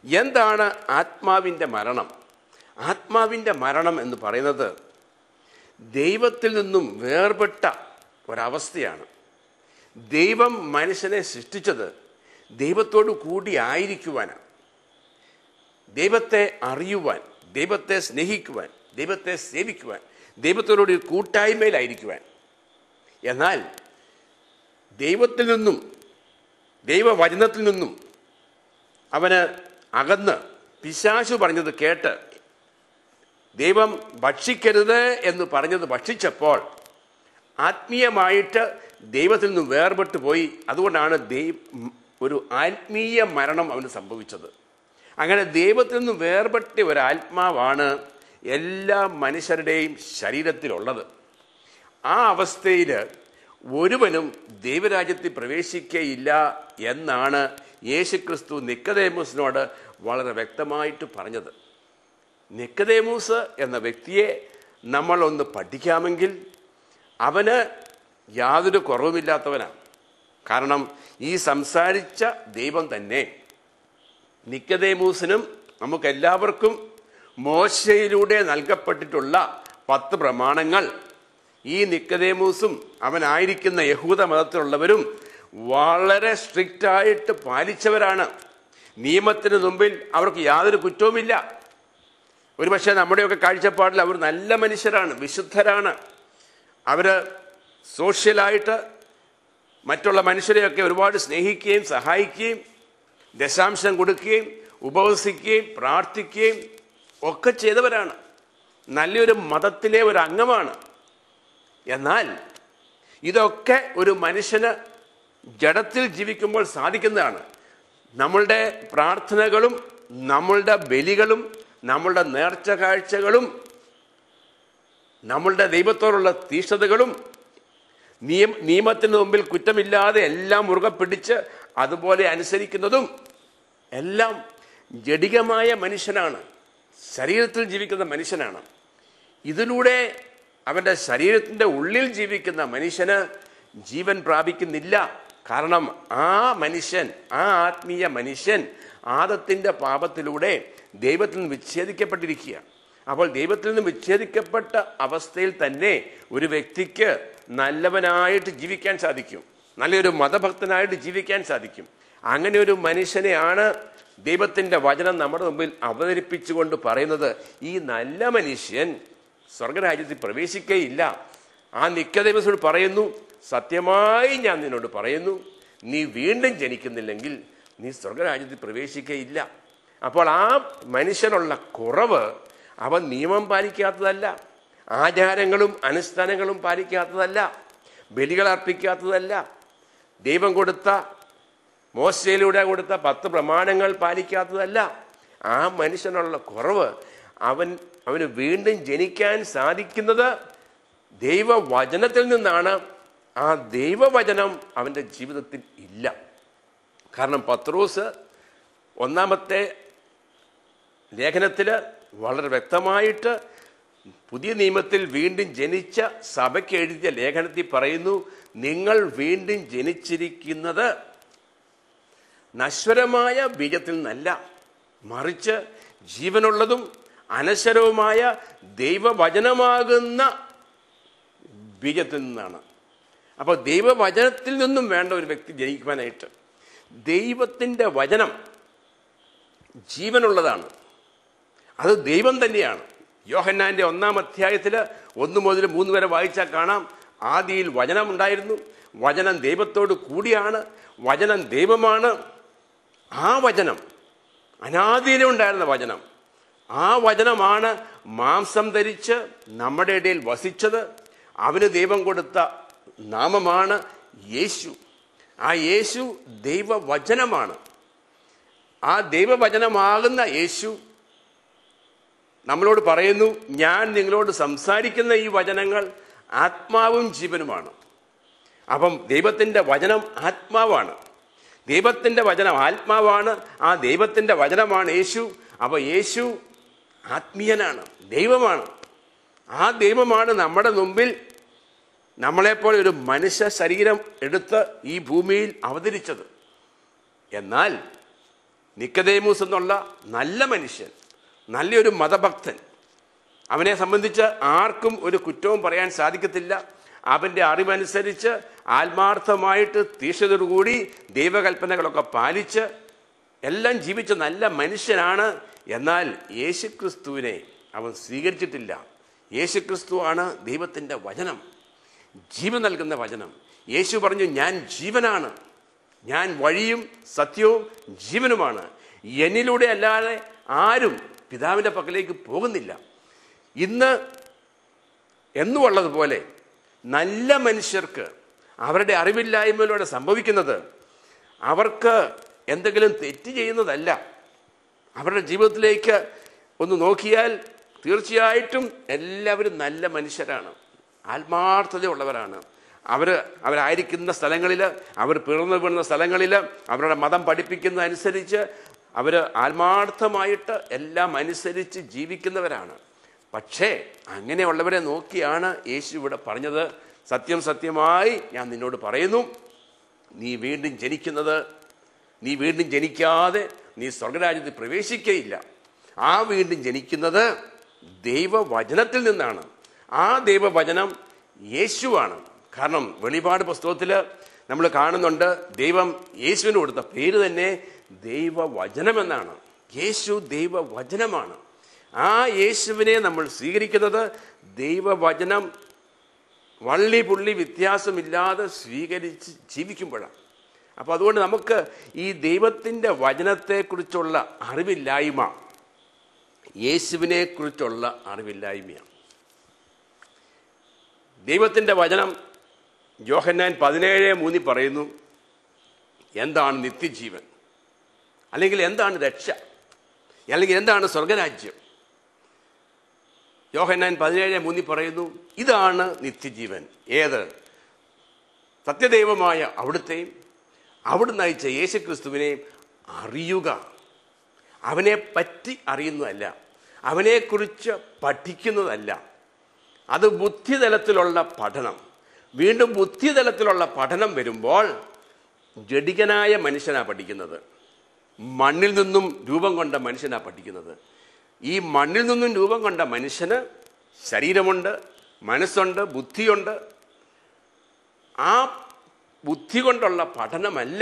എന്താണ് ആത്മാവിൻ്റെ മരണം? ആത്മാവിൻ്റെ മരണം എന്ന് പറയുന്നത് ദൈവത്തിൽ നിന്നും വേർപെട്ട ഒരവസ്ഥയാണ്. ദൈവം മനുഷ്യനെ സൃഷ്ടിച്ചത് ദൈവത്തോടു കൂടി ആയിരിക്കുവാനാണ്, ദൈവത്തെ അറിയുവാൻ, ദൈവത്തെ സ്നേഹിക്കുവാൻ, ദൈവത്തെ സേവിക്കുവാൻ, ദൈവത്തോടുകൂടി കൂട്ടായ്മയിലായിരിക്കുവാൻ. എന്നാൽ ദൈവത്തിൽ നിന്നും, ദൈവവചനത്തിൽ നിന്നും അവന് അകന്ന് പിശാചു പറഞ്ഞത് കേട്ട് ദൈവം ഭക്ഷിക്കരുത് എന്ന് പറഞ്ഞത് ഭക്ഷിച്ചപ്പോൾ ആത്മീയമായിട്ട് ദൈവത്തിൽ നിന്നും വേർപെട്ടു പോയി. അതുകൊണ്ടാണ് ഒരു ആത്മീയ മരണം അവന് സംഭവിച്ചത്. അങ്ങനെ ദൈവത്തിൽ നിന്നും വേർപെട്ട ഒരാത്മാവാണ് എല്ലാ മനുഷ്യരുടെയും ശരീരത്തിലുള്ളത്. ആ അവസ്ഥയിൽ ഒരുവനും ദൈവരാജ്യത്തിൽ പ്രവേശിക്കുകയില്ല എന്നാണ് യേശുക്രിസ്തു നിക്കോദേമൂസിനോട് വളരെ വ്യക്തമായിട്ട് പറഞ്ഞത്. നിക്കോദേമൂസ് എന്ന വ്യക്തിയെ നമ്മളൊന്ന് പഠിക്കാമെങ്കിൽ അവന് യാതൊരു കുറവുമില്ലാത്തവനാണ്. കാരണം ഈ സംസാരിച്ച ദൈവം തന്നെ നിക്കോദേമൂസിനും നമുക്കെല്ലാവർക്കും മോശയിലൂടെ നൽകപ്പെട്ടിട്ടുള്ള 10 പ്രമാണങ്ങൾ ഈ നിക്കോദേമൂസും അവനായിരിക്കുന്ന യഹൂദ മതത്തിലുള്ളവരും വളരെ സ്ട്രിക്റ്റായിട്ട് പാലിച്ചവരാണ്. നിയമത്തിന് മുമ്പിൽ അവർക്ക് യാതൊരു കുറ്റവുമില്ല. ഒരുപക്ഷെ നമ്മുടെയൊക്കെ കാഴ്ചപ്പാടിൽ അവർ നല്ല മനുഷ്യരാണ്, വിശുദ്ധരാണ്. അവർ സോഷ്യലായിട്ട് മറ്റുള്ള മനുഷ്യരെയൊക്കെ ഒരുപാട് സ്നേഹിക്കുകയും സഹായിക്കുകയും ദശാംശം കൊടുക്കുകയും ഉപവസിക്കുകയും പ്രാർത്ഥിക്കുകയും ഒക്കെ ചെയ്തവരാണ്. നല്ലൊരു മതത്തിലെ ഒരു അംഗമാണ്. എന്നാൽ ഇതൊക്കെ ഒരു മനുഷ്യന് ജഡത്തിൽ ജീവിക്കുമ്പോൾ സാധിക്കുന്നതാണ്. നമ്മളുടെ പ്രാർത്ഥനകളും നമ്മളുടെ ബലികളും നമ്മളുടെ നേർച്ച കാഴ്ചകളും നമ്മളുടെ ദൈവത്തോടുള്ള തീഷ്ണതകളും നിയമത്തിന് മുമ്പിൽ കുറ്റമില്ലാതെ എല്ലാം മുറുകെ പിടിച്ച് അതുപോലെ അനുസരിക്കുന്നതും എല്ലാം ജഡികമായ മനുഷ്യനാണ്, ശരീരത്തിൽ ജീവിക്കുന്ന മനുഷ്യനാണ്. ഇതിലൂടെ അവൻ്റെ ശരീരത്തിൻ്റെ ഉള്ളിൽ ജീവിക്കുന്ന മനുഷ്യന് ജീവൻ പ്രാപിക്കുന്നില്ല. കാരണം ആ മനുഷ്യൻ, ആ ആത്മീയ മനുഷ്യൻ ആദത്തിൻ്റെ പാപത്തിലൂടെ ദൈവത്തിൽ നിന്ന് വിച്ഛേദിക്കപ്പെട്ടിരിക്കുക. അപ്പോൾ ദൈവത്തിൽ നിന്ന് വിച്ഛേദിക്കപ്പെട്ട അവസ്ഥയിൽ തന്നെ ഒരു വ്യക്തിക്ക് നല്ലവനായിട്ട് ജീവിക്കാൻ സാധിക്കും, നല്ലൊരു മതഭക്തനായിട്ട് ജീവിക്കാൻ സാധിക്കും. അങ്ങനെ ഒരു മനുഷ്യനെയാണ് ദൈവത്തിൻ്റെ വചനം നമ്മുടെ മുമ്പിൽ അവതരിപ്പിച്ചുകൊണ്ട് പറയുന്നത്, ഈ നല്ല മനുഷ്യൻ സ്വർഗരാജ്യത്തിൽ പ്രവേശിക്കുകയില്ല. ആ നിക്കോദേമോസിനോട് പറയുന്നു, സത്യമായി ഞാൻ നിന്നോട് പറയുന്നു, നീ വീണ്ടും ജനിക്കുന്നില്ലെങ്കിൽ നീ സ്വർഗരാജ്യത്തിൽ പ്രവേശിക്കുകയില്ല. അപ്പോൾ ആ മനുഷ്യനുള്ള കുറവ് അവൻ നിയമം പാലിക്കാത്തതല്ല, ആചാരങ്ങളും അനുഷ്ഠാനങ്ങളും പാലിക്കാത്തതല്ല, ബലികൾ അർപ്പിക്കാത്തതല്ല, ദൈവം കൊടുത്ത മോശയിലൂടെ കൊടുത്ത 10 പ്രമാണങ്ങൾ പാലിക്കാത്തതല്ല. ആ മനുഷ്യനുള്ള കുറവ് അവന് വീണ്ടും ജനിക്കാൻ സാധിക്കുന്നത് ദൈവവചനത്തിൽ നിന്നാണ്. ആ ദൈവവചനം അവൻ്റെ ജീവിതത്തിൽ ഇല്ല. കാരണം പത്രോസ് 1-ാമത്തെ ലേഖനത്തിൽ വളരെ വ്യക്തമായിട്ട് പുതിയ നിയമത്തിൽ വീണ്ടും ജനിച്ച സഭയ്ക്ക് എഴുതിയ ലേഖനത്തിൽ പറയുന്നു, നിങ്ങൾ വീണ്ടും ജനിച്ചിരിക്കുന്നത് നശ്വരമായ ബീജത്തിൽ നിന്നല്ല, മറിച്ച് ജീവനുള്ളതും അനശ്വരവുമായ ദൈവവചനമാകുന്ന ബീജത്തിൽ നിന്നാണ്. അപ്പോൾ ദൈവവചനത്തിൽ നിന്നും വേണ്ട ഒരു വ്യക്തി ജനിക്കുവാനായിട്ട്. ദൈവത്തിൻ്റെ വചനം ജീവനുള്ളതാണ്, അത് ദൈവം തന്നെയാണ്. യോഹന്നാൻ്റെ 1-ാം അധ്യായത്തിൽ 1 മുതൽ 3 വരെ വായിച്ചാൽ കാണാം, ആദിയിൽ വചനം ഉണ്ടായിരുന്നു, വചനം ദൈവത്തോട് കൂടിയാണ്, വചനം ദൈവമാണ്. ആ വചനം അനാദിയിലേ ഉണ്ടായിരുന്ന വചനം, ആ വചനമാണ് മാംസം ധരിച്ച് നമ്മുടെ ഇടയിൽ വസിച്ചത്. അവന് ദൈവം കൊടുത്ത നാമമാണ് യേശു. ആ യേശു ദൈവവചനമാണ്. ആ ദൈവവചനമാകുന്ന യേശു നമ്മളോട് പറയുന്നു, ഞാൻ നിങ്ങളോട് സംസാരിക്കുന്ന ഈ വചനങ്ങൾ ആത്മാവും ജീവനുമാണ്. അപ്പം ദൈവത്തിൻ്റെ വചനം ആത്മാവാണ്, ദൈവത്തിൻ്റെ വചനം ആത്മാവാണ്, ആ ദൈവത്തിൻ്റെ വചനമാണ് യേശു. അപ്പോൾ യേശു ആത്മീയനാണ്, ദൈവമാണ്. ആ ദൈവമാണ് നമ്മുടെ മുമ്പിൽ നമ്മളെപ്പോലെ ഒരു മനുഷ്യ ശരീരം എടുത്ത് ഈ ഭൂമിയിൽ അവതരിച്ചത്. എന്നാൽ നിക്കദേമൂസ് എന്നുള്ള നല്ല മനുഷ്യൻ, നല്ലൊരു മതഭക്തൻ, അവനെ സംബന്ധിച്ച് ആർക്കും ഒരു കുറ്റവും പറയാൻ സാധിക്കത്തില്ല. അവൻ്റെ അറിവനുസരിച്ച് ആത്മാർത്ഥമായിട്ട് തീക്ഷ്ണതയോടുകൂടി ദൈവകൽപ്പനകളൊക്കെ പാലിച്ച് എല്ലാം ജീവിച്ച നല്ല മനുഷ്യനാണ്. എന്നാൽ യേശുക്രിസ്തുവിനെ അവൻ സ്വീകരിച്ചിട്ടില്ല. യേശുക്രിസ്തുവാണ് ദൈവത്തിൻ്റെ വചനം, ജീവൻ നൽകുന്ന വചനം. യേശു പറഞ്ഞു, ഞാൻ ജീവനാണ്, ഞാൻ വഴിയും സത്യവും ജീവനുമാണ്, എന്നിലൂടെ അല്ലാതെ ആരും പിതാവിൻ്റെ പക്കലേക്ക് പോകുന്നില്ല. ഇന്ന് എന്നുള്ളതുപോലെ നല്ല മനുഷ്യർക്ക് അവരുടെ അറിവില്ലായ്മയിലൂടെ സംഭവിക്കുന്നത് അവർക്ക് എന്തെങ്കിലും തെറ്റ് ചെയ്യുന്നതല്ല. അവരുടെ ജീവിതത്തിലേക്ക് ഒന്ന് നോക്കിയാൽ തീർച്ചയായിട്ടും എല്ലാവരും നല്ല മനുഷ്യരാണ്, ആത്മാർത്ഥതയുള്ളവരാണ്. അവരായിരിക്കുന്ന സ്ഥലങ്ങളിൽ, അവർ പിറന്നു വീഴുന്ന സ്ഥലങ്ങളിൽ, അവരുടെ മതം പഠിപ്പിക്കുന്നതനുസരിച്ച് അവർ ആത്മാർത്ഥമായിട്ട് എല്ലാം അനുസരിച്ച് ജീവിക്കുന്നവരാണ്. പക്ഷേ അങ്ങനെയുള്ളവരെ നോക്കിയാണ് യേശു ഇവിടെ പറഞ്ഞത്, സത്യം സത്യമായി ഞാൻ നിന്നോട് പറയുന്നു, നീ വീണ്ടും ജനിക്കാതെ നീ സ്വർഗരാജ്യത്തിൽ പ്രവേശിക്കുകയില്ല. ആ വീണ്ടും ജനിക്കുന്നത് ദൈവവചനത്തിൽ നിന്നാണ്. ആ ദൈവവചനം യേശുവാണ്. കാരണം വെളിപാട് പുസ്തകത്തിൽ നമ്മൾ കാണുന്നുണ്ട്, ദൈവം യേശുവിന് കൊടുത്ത പേര് തന്നെ ദൈവവചനമെന്നാണ്. യേശു ദൈവവചനമാണ്. ആ യേശുവിനെ നമ്മൾ സ്വീകരിക്കുന്നത് ദൈവവചനം വള്ളി പുള്ളി വ്യത്യാസമില്ലാതെ സ്വീകരിച്ച് ജീവിക്കുമ്പോഴാണ്. അപ്പോൾ അതുകൊണ്ട് നമുക്ക് ഈ ദൈവത്തിൻ്റെ വചനത്തെക്കുറിച്ചുള്ള അറിവില്ലായ്മ യേശുവിനെ കുറിച്ചുള്ള അറിവില്ലായ്മയാണ്. ദൈവത്തിൻ്റെ വചനം യോഹന്നാൻ 17:3 പറയുന്നു, എന്താണ് നിത്യജീവൻ, അല്ലെങ്കിൽ എന്താണ് രക്ഷ, അല്ലെങ്കിൽ എന്താണ് സ്വർഗരാജ്യം. യോഹന്നാൻ 17:3 പറയുന്നു, ഇതാണ് നിത്യജീവൻ. ഏത്? സത്യദൈവമായ അവിടുത്തെയും അവിടുന്ന് അയച്ച യേശുക്രിസ്തുവിനെയും അറിയുക. അവനെ പറ്റി അറിയുന്നതല്ല, അവനെക്കുറിച്ച് പഠിക്കുന്നതല്ല. അത് ബുദ്ധിതലത്തിലുള്ള പഠനം. വീണ്ടും ബുദ്ധിതലത്തിലുള്ള പഠനം വരുമ്പോൾ ജഡികനായ മനുഷ്യനാണ് പഠിക്കുന്നത്, മണ്ണിൽ നിന്നും രൂപം കൊണ്ട മനുഷ്യനാണ് പഠിക്കുന്നത്. ഈ മണ്ണിൽ നിന്നും രൂപം കൊണ്ട മനുഷ്യന് ശരീരമുണ്ട്, മനസ്സുണ്ട്, ബുദ്ധിയുണ്ട്. ആ ബുദ്ധി കൊണ്ടുള്ള പഠനമല്ല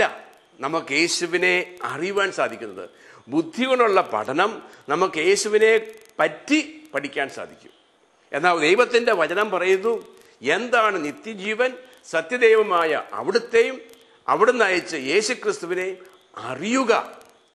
നമുക്ക് യേശുവിനെ അറിയുവാൻ സാധിക്കുന്നത്. ബുദ്ധി കൊണ്ടുള്ള പഠനം നമുക്ക് യേശുവിനെ പറ്റി പഠിക്കാൻ സാധിക്കും. എന്നാൽ ദൈവത്തിൻ്റെ വചനം പറയുന്നു, എന്താണ് നിത്യജീവൻ, സത്യദൈവമായ അവിടുത്തെയും അവിടുന്ന് അയച്ച യേശുക്രിസ്തുവിനെ അറിയുക.